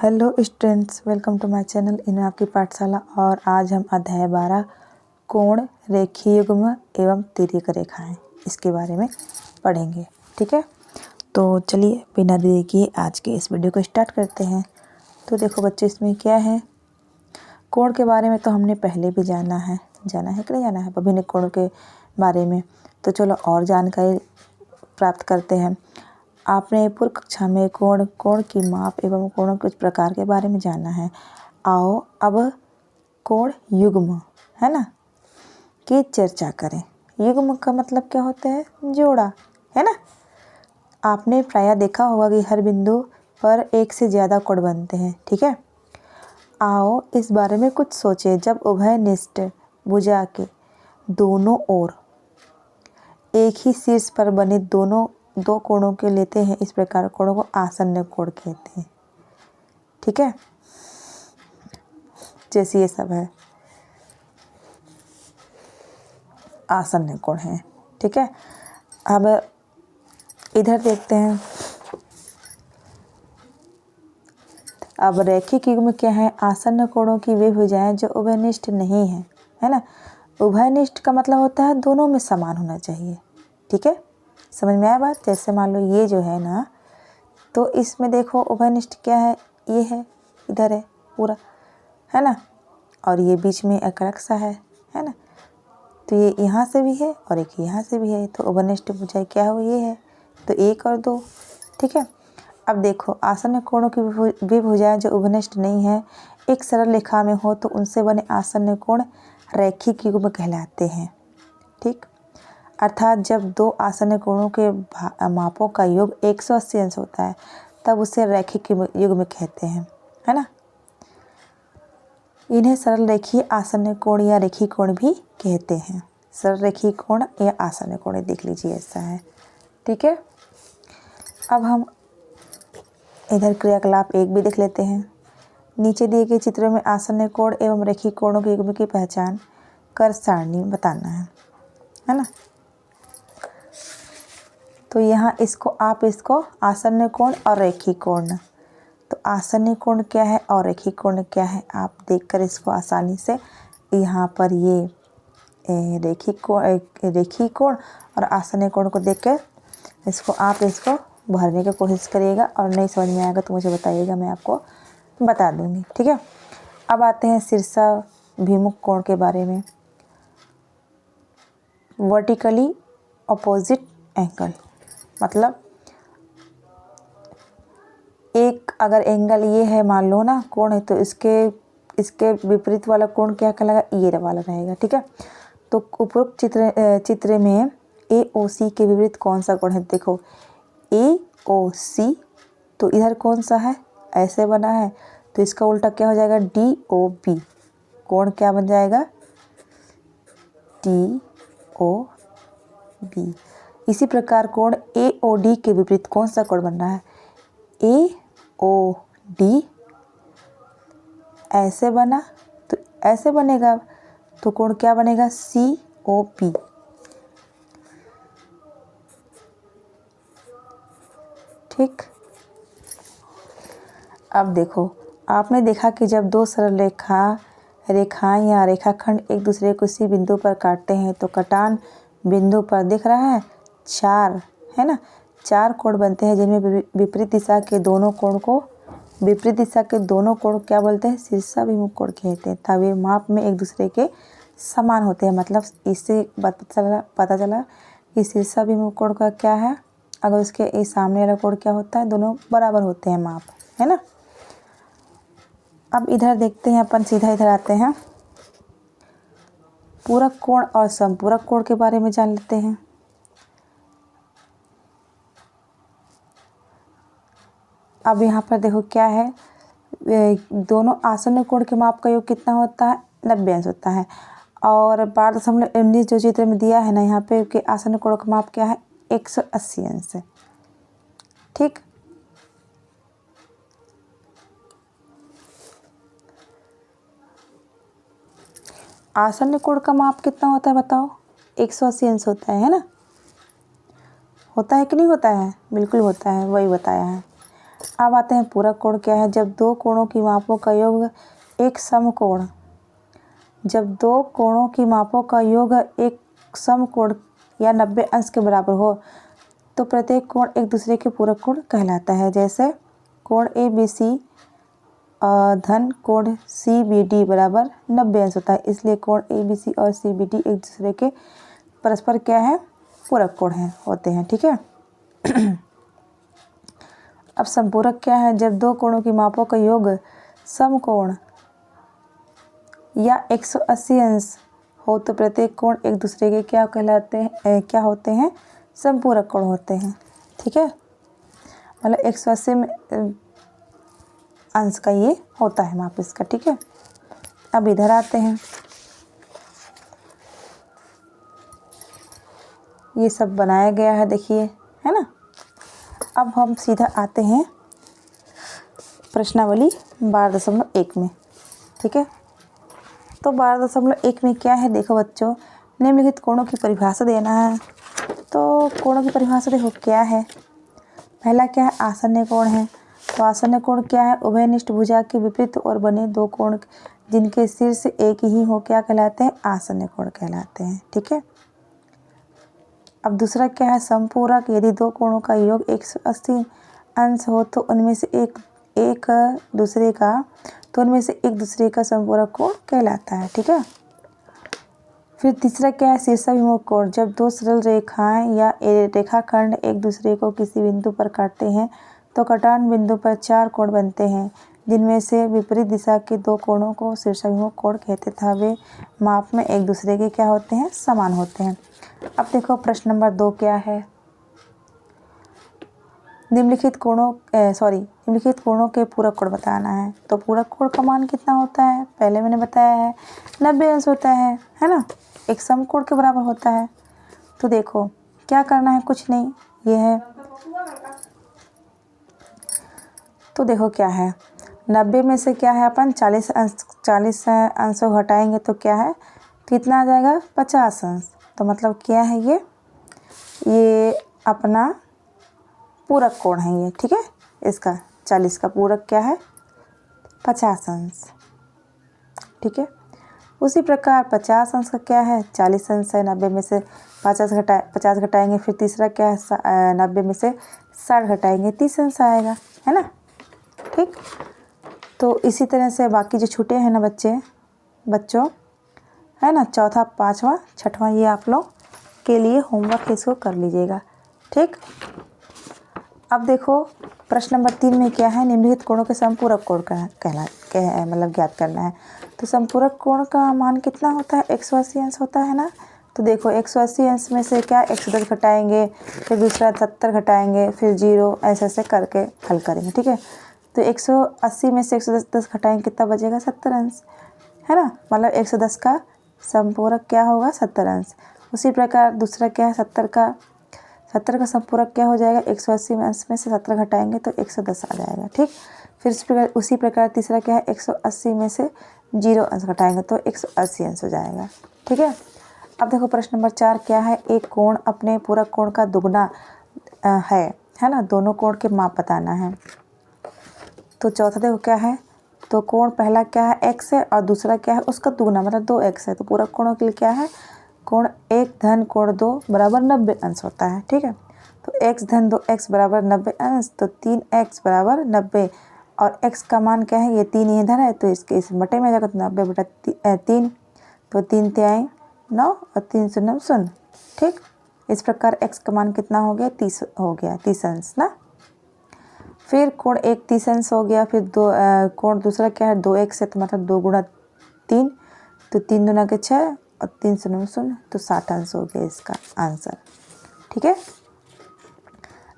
Hello students, welcome to my channel in आपकी पाठशाला। और आज हम अध्याय 12 कोण, रेखीय युग्म एवं तिर्यक रेखाएं इसके बारे में पढ़ेंगे। ठीक है, तो चलिए बिना देरी किए आज के इस वीडियो को स्टार्ट करते हैं। तो देखो बच्चे, इसमें क्या है, कोण के बारे में तो हमने पहले भी जाना है कि नहीं जाना है, विभिन्न कोण के बारे में। तो चलो और जानकारी प्राप्त करते हैं। आपने पूर्व कक्षा में कोण की माप एवं कोणों के कुछ प्रकार के बारे में जाना है। आओ अब कोण युग्म है ना की चर्चा करें। युग्म का मतलब क्या होता है? जोड़ा, है ना। आपने प्रायः देखा होगा कि हर बिंदु पर एक से ज़्यादा कोण बनते हैं। ठीक है, आओ इस बारे में कुछ सोचें। जब उभयनिष्ठ भुजा के दोनों ओर एक ही शीर्ष पर बने दो कोणों के लेते हैं, इस प्रकार कोणों को आसन्न कोण कहते हैं। ठीक है, जैसे ये सब है आसन्न कोण है। ठीक है, अब इधर देखते हैं। अब रैखिक युग्म क्या है? आसन्न कोणों की वे भुजाएं जो उभयनिष्ठ नहीं है, है ना। उभयनिष्ठ का मतलब होता है दोनों में समान होना चाहिए। ठीक है, समझ में आया बात? जैसे मान लो ये जो है ना, तो इसमें देखो उभयनिष्ठ क्या है, ये है, इधर है पूरा, है ना, और ये बीच में अकरक सा है ना। तो ये यहाँ से भी है और एक यहाँ से भी है, तो उभयनिष्ठ भुजाएं क्या हो, ये है, तो एक और दो। ठीक है, अब देखो आसन्न कोणों की वे भुजाएं जो उभयनिष्ठ नहीं है, एक सरल रेखा में हो तो उनसे बने आसन्न कोण रैखिक युग्म कहलाते हैं। ठीक, अर्थात जब दो आसन्न कोणों के मापों का योग 180 अंश होता है तब उसे रैखिक युग्म कहते हैं, है ना। इन्हें सरल रेखीय आसन्न कोण या रेखीय कोण भी कहते हैं। सरल रेखीय कोण या आसन्न कोण, देख लीजिए ऐसा है। ठीक है, अब हम इधर क्रियाकलाप 1 भी देख लेते हैं। नीचे दिए गए चित्रों में आसन्न कोण एवं रेखीय कोणों के युग्म की पहचान कर सारणी में बताना है ना। तो यहाँ इसको आसन्न कोण और रेखीय कोण, तो आसन्न कोण क्या है और रेखीय कोण क्या है, आप देखकर इसको आसानी से यहाँ पर ये रेखीय कोण और आसन्न कोण को देखकर इसको भरने की कोशिश करिएगा, और नहीं समझ में आएगा तो मुझे बताइएगा, मैं आपको बता दूंगी। ठीक है, अब आते हैं शीर्षाभिमुख कोण के बारे में। वर्टिकली अपोजिट एंगल, मतलब एक अगर एंगल ये है, मान लो ना कोण है, तो इसके विपरीत वाला कोण क्या कहलाएगा, ये वाला रहेगा। ठीक है, तो उपरोक्त चित्र में AOC के विपरीत कौन सा कोण है? देखो AOC, तो इधर कौन सा है, ऐसे बना है, तो इसका उल्टा क्या हो जाएगा, DOB। कोण क्या बन जाएगा, DOB। इसी प्रकार कोण AOD के विपरीत कौन सा कोण बन रहा है, AOD, ऐसे बना तो ऐसे बनेगा, तो कोण क्या बनेगा, COP। ठीक, अब देखो, आपने देखा कि जब दो सरल रेखाएं या रेखाखंड एक दूसरे को किसी बिंदु पर काटते हैं तो कटान बिंदु पर दिख रहा है 4, है ना, 4 कोण बनते हैं, जिनमें विपरीत दिशा के दोनों कोण क्या बोलते हैं, शीर्षाभिमुख कोण कहते हैं। तब वे माप में एक दूसरे के समान होते हैं। मतलब इससे पता चला कि शीर्षाभिमुख कोण का क्या है, अगर उसके इस सामने वाला कोण क्या होता है, दोनों बराबर होते हैं माप, है ना। अब इधर देखते हैं, अपन सीधा इधर आते हैं, पूरक कोण और समपूरक कोण के बारे में जान लेते हैं। अब यहाँ पर देखो क्या है, दोनों आसन्न कोण के माप का योग कितना होता है, 90 अंश होता है। और 12.19 जो चित्र में दिया है ना, यहाँ पे कि आसन्न कोण का माप क्या है, 180 अंश है। ठीक, आसन्न कोण का माप कितना होता है बताओ, 180 अंश होता है ना। होता है कि नहीं होता है? बिल्कुल होता है, वही बताया है। अब आते हैं पूरक कोण क्या है। जब दो कोणों की मापों का योग एक समकोण, जब दो कोणों की मापों का योग एक समकोण या 90 अंश के बराबर हो तो प्रत्येक कोण एक दूसरे के पूरक कोण कहलाता है। जैसे कोण ABC धन कोण CBD बराबर 90 अंश होता है, इसलिए कोण ABC और CBD एक दूसरे के परस्पर क्या है, पूरक कोण हैं होते हैं। ठीक है। अब संपूरक क्या है। जब दो कोणों की मापों का योग समकोण या 180 अंश हो तो प्रत्येक कोण एक दूसरे के क्या कहलाते हैं, क्या होते हैं, संपूरक कोण होते हैं। ठीक है, मतलब 180 में अंश का ये होता है माप इसका। ठीक है, अब इधर आते हैं, ये सब बनाया गया है देखिए, है ना। अब हम सीधा आते हैं प्रश्नावली 12.1 में। ठीक है, तो 12.1 में क्या है, देखो बच्चों, निम्नलिखित कोणों की परिभाषा देना है। तो कोणों की परिभाषा देखो क्या है। पहला क्या है, आसन्न कोण है। तो आसन्न कोण क्या है, उभयनिष्ठ भुजा के विपरीत और बने दो कोण जिनके शीर्ष एक ही हो क्या कहलाते हैं, आसन्न कोण कहलाते हैं। ठीक है, अब दूसरा क्या है, संपूरक। यदि दो कोणों का योग 180 अंश हो तो उनमें से एक दूसरे का संपूरक कोण कहलाता है। ठीक है, फिर तीसरा क्या है, शीर्षाभिमुख कोण। जब दो सरल रेखाएं या रेखाखंड एक दूसरे को किसी बिंदु पर काटते हैं तो कटान बिंदु पर 4 कोण बनते हैं, जिनमें से विपरीत दिशा के दो कोणों को शीर्षाभिमुख कोण कहते तथा वे माप में एक दूसरे के क्या होते हैं, समान होते हैं। अब देखो प्रश्न नंबर 2 क्या है, निम्नलिखित कोणों के पूरक कोण बताना है। तो पूरक कोण का मान कितना होता है, पहले मैंने बताया है 90 अंश होता है ना, एक समकोण के बराबर होता है। तो देखो क्या करना है, कुछ नहीं, ये है। तो देखो क्या है, 90 में से क्या है अपन 40 अंश घटाएंगे तो क्या है, कितना आ जाएगा, 50 अंश। तो मतलब क्या है, ये अपना पूरक कोण है ये। ठीक है, इसका 40 का पूरक क्या है, 50 अंश। ठीक है, उसी प्रकार 50 अंश का क्या है, 40 अंश है। 90 में से 50 घटाएंगे, फिर तीसरा क्या है, 90 में से 60 घटाएंगे, 30 अंश आएगा, है ना। ठीक, तो इसी तरह से बाकी जो छूटे हैं ना बच्चों, है ना, चौथा, पाँचवा, छठवां, ये आप लोग के लिए होमवर्क, इसको कर लीजिएगा। ठीक, अब देखो प्रश्न नंबर 3 में क्या है, निम्नलिखित कोणों के संपूरक कोण मतलब ज्ञात करना है। तो संपूरक कोण का मान कितना होता है, 180 अंश होता है ना। तो देखो 180 अंश में से क्या 110 घटाएंगे, फिर दूसरा 70 घटाएंगे, फिर 0, ऐसे करके हल करेंगे। ठीक है, तो 180 में से 110 घटाएंगे, कितना बचेगा, 70 अंश, है ना। मतलब 110 का संपूरक क्या होगा, 70 अंश। उसी प्रकार दूसरा क्या है, 70 का संपूरक क्या हो जाएगा, 180 अंश में से 70 घटाएंगे तो 110 आ जाएगा। ठीक, फिर उसी प्रकार तीसरा क्या है, 180 में से 0 अंश घटाएंगे तो 180 अंश हो जाएगा। ठीक है, अब देखो प्रश्न नंबर 4 क्या है, एक कोण अपने पूरक कोण का दुगना है ना, दोनों कोण के माप बताना है। तो चौथा देखो क्या है, तो कोण पहला क्या है, x है, और दूसरा क्या है, उसका दुगना मतलब 2x है। तो पूरक कोणों के लिए क्या है, कोण 1 धन कोण 2 बराबर 90 अंश होता है। ठीक है, तो x धन 2x बराबर 90 अंश, तो 3x बराबर 90, और x का मान क्या है, ये 3 इधर है, तो इसके इस बटे में आ जाएगा, तो 90/3, तो 3 तिहाई 9 और 3 शून्य 0। ठीक, इस प्रकार x का मान कितना हो गया, 30 हो गया, 30 अंश ना। फिर कोण 1 30 अंश हो गया, फिर कोण दूसरा क्या है, 2x है, तो मतलब 2 गुणा 3, तो 3 दूना के 6 और 3 शून्य 0, तो 60 अंश हो गया इसका आंसर। ठीक है,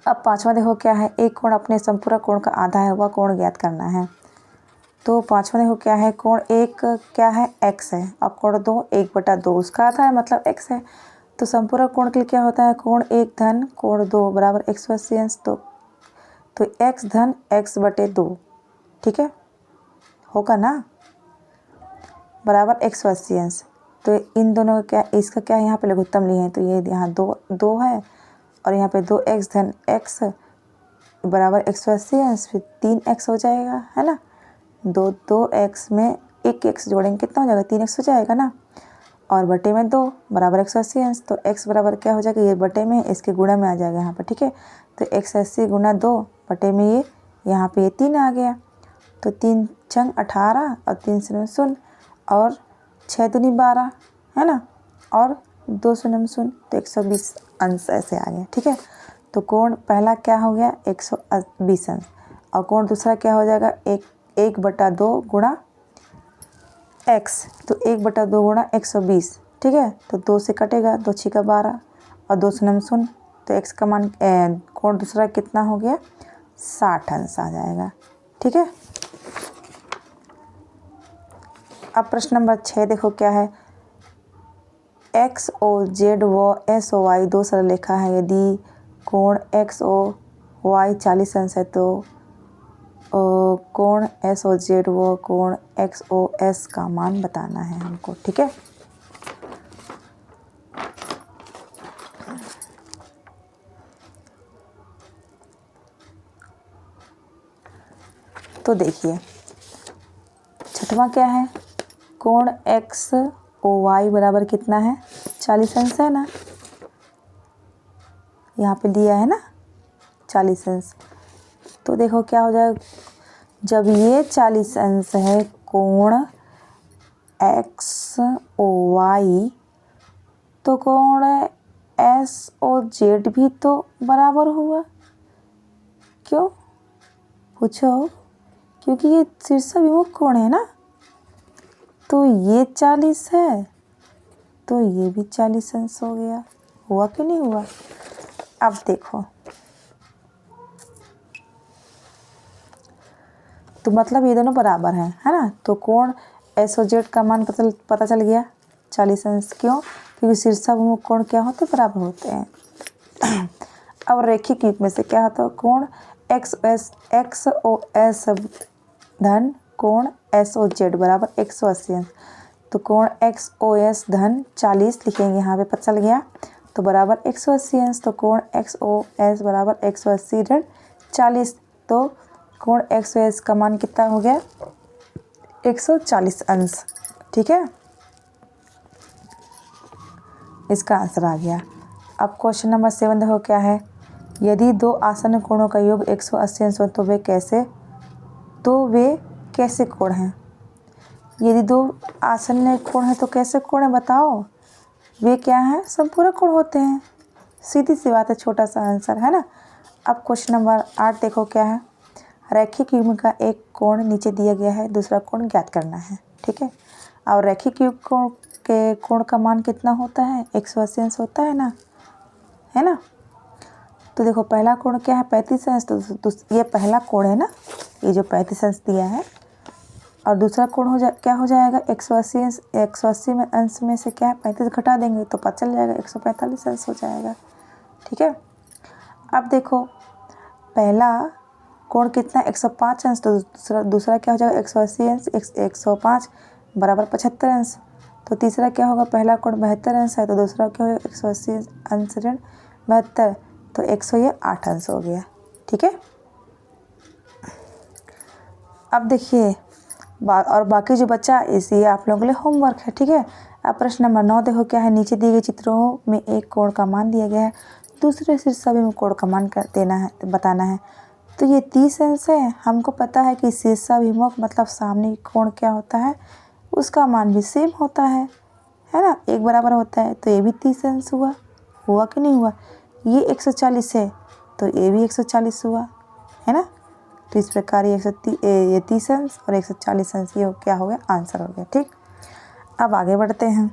अब पांचवा देखो क्या है, एक कोण अपने संपूरक कोण का आधा है, वह कोण ज्ञात करना है। तो पांचवा देखो क्या है, कोण 1 क्या है, x है, और कोण 2 1/2 उसका आधा है, मतलब x है। तो संपूरक कोण के लिए क्या होता है, कोण 1 धन कोण 2 बराबर 180 अंश, तो x धन x/2, ठीक है, होगा ना, बराबर 180 अंश। तो इन दोनों का क्या, इसका क्या है, यहाँ पे लघुत्तम लिए हैं, तो ये यहाँ 2 है, और यहाँ पे 2x धन x बराबर 180 अंश, फिर 3x हो जाएगा, है ना। 2x में 1x जोड़ेंगे कितना हो जाएगा, 3x हो जाएगा ना। और बटे में 2 बराबर 180 अंश, तो x बराबर क्या हो जाएगा, ये बटे में इसके गुणा में आ जाएगा यहाँ पर, ठीक है। तो 180 गुना 2 बटे में ये यहाँ पे ये 3 आ गया, तो 3 छंग 18 और 3 शून्य शून्य और 6 दूनी 12, है ना, और 2 शून्य शून्य, तो 120 अंश ऐसे आ गया, ठीक है। तो कोण पहला क्या हो गया, 120 अंश, और कोण दूसरा क्या हो जाएगा, 1/2 गुणा x, तो 1/2 गुणा 120, ठीक है। तो 2 से कटेगा, 2 छिका 12 और 2 शून्य शून्य, तो x का मान कोण दूसरा कितना हो गया, 60 अंश आ जाएगा, ठीक है। अब प्रश्न नंबर 6 देखो क्या है, XOZ व SOY दो सरलरेखा है। यदि कोण XOY 40 अंश है तो कोण SOZ व कोण XOS का मान बताना है हमको, ठीक है। तो देखिए छठवां क्या है, कोण XOY बराबर कितना है, 40 अंश है ना, यहाँ पे दिया है ना 40 अंश। तो देखो क्या हो जाएगा, जब ये 40 अंश है कोण XOY, तो कोण SOZ भी तो बराबर हुआ, क्यों पूछो, क्योंकि ये शीर्षाभिमुख कोण है ना, तो ये 40 है तो ये भी 40 अंश हो गया, हुआ कि नहीं हुआ। अब देखो तो मतलब ये दोनों बराबर हैं, है ना। तो कोण SOZ का मान पता चल गया 40 अंश, क्यों, क्योंकि शीर्षाभिमुख कोण क्या होते हैं, बराबर होते हैं। अब रैखिक युग्म में से क्या होता है, कोण XOS धन कोण SOZ बराबर 180 अंश, तो कोण XOS धन 40 लिखेंगे, यहाँ पे पता चल गया, तो बराबर 180 अंश, तो कोण XOS बराबर 180 ऋण 40, तो कोण XOS का मान कितना हो गया, 140 अंश, ठीक है। इसका आंसर आ गया। अब क्वेश्चन नंबर 7 देखो क्या है, यदि दो आसन्न कोणों का योग 180 अंश हो तो वे कैसे कोण हैं। यदि दो आसन्न कोण है तो कैसे कोण है बताओ, वे क्या हैं, संपूरक कोण होते हैं, सीधी सी बात है, छोटा सा आंसर है ना। अब क्वेश्चन नंबर 8 देखो क्या है, रैखिक युग्म का एक कोण नीचे दिया गया है, दूसरा कोण ज्ञात करना है, ठीक है। और रैखिक युग्म के कोण का मान कितना होता है, 180 अंश होता है ना, है ना। तो देखो पहला कोण क्या है, 35 अंश, तो ये पहला कोण है ना, ये जो 35 अंश दिया है, और दूसरा कोण क्या हो जाएगा, 180 अंश, 180 में अंश में से क्या है 35 घटा देंगे तो पता चल जाएगा 145 अंश हो जाएगा, ठीक है। अब देखो पहला कोण कितना 105 अंश, तो दूसरा क्या हो जाएगा 180 अंश 105 बराबर 75 अंश, तो तीसरा क्या होगा, पहला कोण 72 अंश है तो दूसरा क्या होगा 180 अंश ऋण 72, तो 108 अंश हो गया, ठीक है। अब देखिए और बाकी जो बच्चा इसी आप लोगों के लिए होमवर्क है, ठीक है। अब प्रश्न नंबर 9 देखो क्या है, नीचे दिए गए चित्रों में एक कोण का मान दिया गया है, दूसरे शीर्षाभिमुख कोण का मान बताना है। तो ये 30 अंश है, हमको पता है कि शीर्षाभिमुख मतलब सामने कोण क्या होता है, उसका मान भी सेम होता है ना, एक बराबर होता है, तो ये भी 30 अंश हुआ कि नहीं हुआ। ये 140 है तो ये भी 140 हुआ, है ना। तो इस प्रकार ये 30 अंश और 140 अंश ये क्या हो गया, आंसर हो गया, ठीक। अब आगे बढ़ते हैं।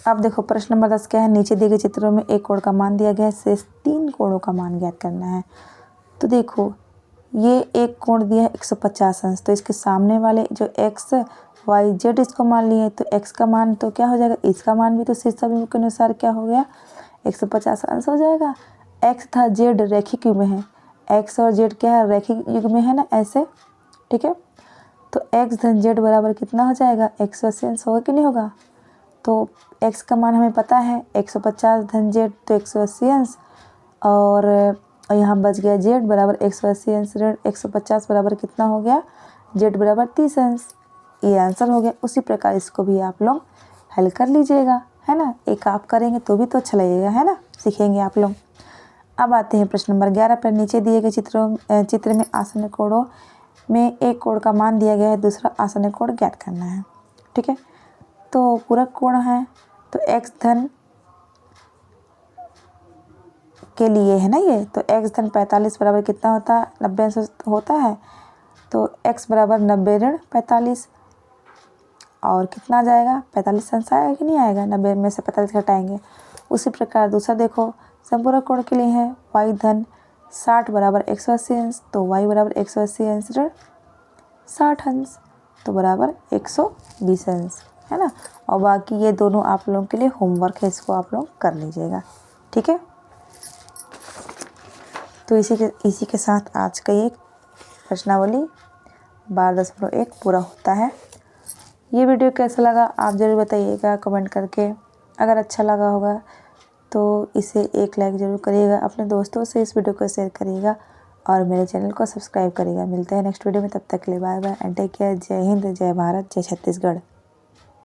अब देखो प्रश्न नंबर 10 क्या है, नीचे दिए गए चित्रों में एक कोण का मान दिया गया है, शेष 3 कोणों का मान ज्ञात करना है। तो देखो ये एक कोण दिया है 150 अंश, तो इसके सामने वाले जो XYZ इसको मान लिए, तो x का मान तो क्या हो जाएगा, इसका मान भी तो शीर्षाभिमुख के अनुसार क्या हो गया 150 अंश हो जाएगा। x था z रैखिक युग्म है, x और z क्या है, रैखिक युग्म में है ना ऐसे, ठीक है। तो x धन z बराबर कितना हो जाएगा, 180 अंश होगा कि नहीं होगा। तो x का मान हमें पता है 150 धन z तो 180 अंश, और और यहाँ बच गया z बराबर 180 अंश ऋण 150 बराबर कितना हो गया, z बराबर 30 अंश। ये आंसर हो गया। उसी प्रकार इसको भी आप लोग हल कर लीजिएगा, है ना। एक आप करेंगे तो भी तो अच्छा लगेगा, है ना, सीखेंगे आप लोग। अब आते हैं प्रश्न नंबर 11 पर। नीचे दिए गए चित्र में आसन्न कोणों में एक कोण का मान दिया गया है, दूसरा आसन्न कोण ज्ञात करना है। ठीक है, तो पूरक कोण है तो x धन के लिए है ना ये, तो x धन 45 बराबर कितना होता है, 90 अंश होता है। तो x बराबर 90 ऋण 45 और कितना आ जाएगा, 45 अंश आएगा कि नहीं आएगा, 90 में से 45 घटाएंगे। उसी प्रकार दूसरा देखो संपूरक कोण के लिए है y धन 60 बराबर 180 अंश, तो y बराबर 180 अंश ऋण 60 अंश, तो बराबर 120 अंश, है ना। और बाकी ये दोनों आप लोगों के लिए होमवर्क है, इसको आप लोग कर लीजिएगा। ठीक है, तो इसी के साथ आज का ये प्रश्नावली 12.1 पूरा होता है। ये वीडियो कैसा लगा आप ज़रूर बताइएगा कमेंट करके। अगर अच्छा लगा होगा तो इसे एक लाइक ज़रूर करिएगा, अपने दोस्तों से इस वीडियो को शेयर करिएगा और मेरे चैनल को सब्सक्राइब करिएगा। मिलते हैं नेक्स्ट वीडियो में, तब तक के लिए bye bye and take care. जय हिंद, जय भारत, जय छत्तीसगढ़।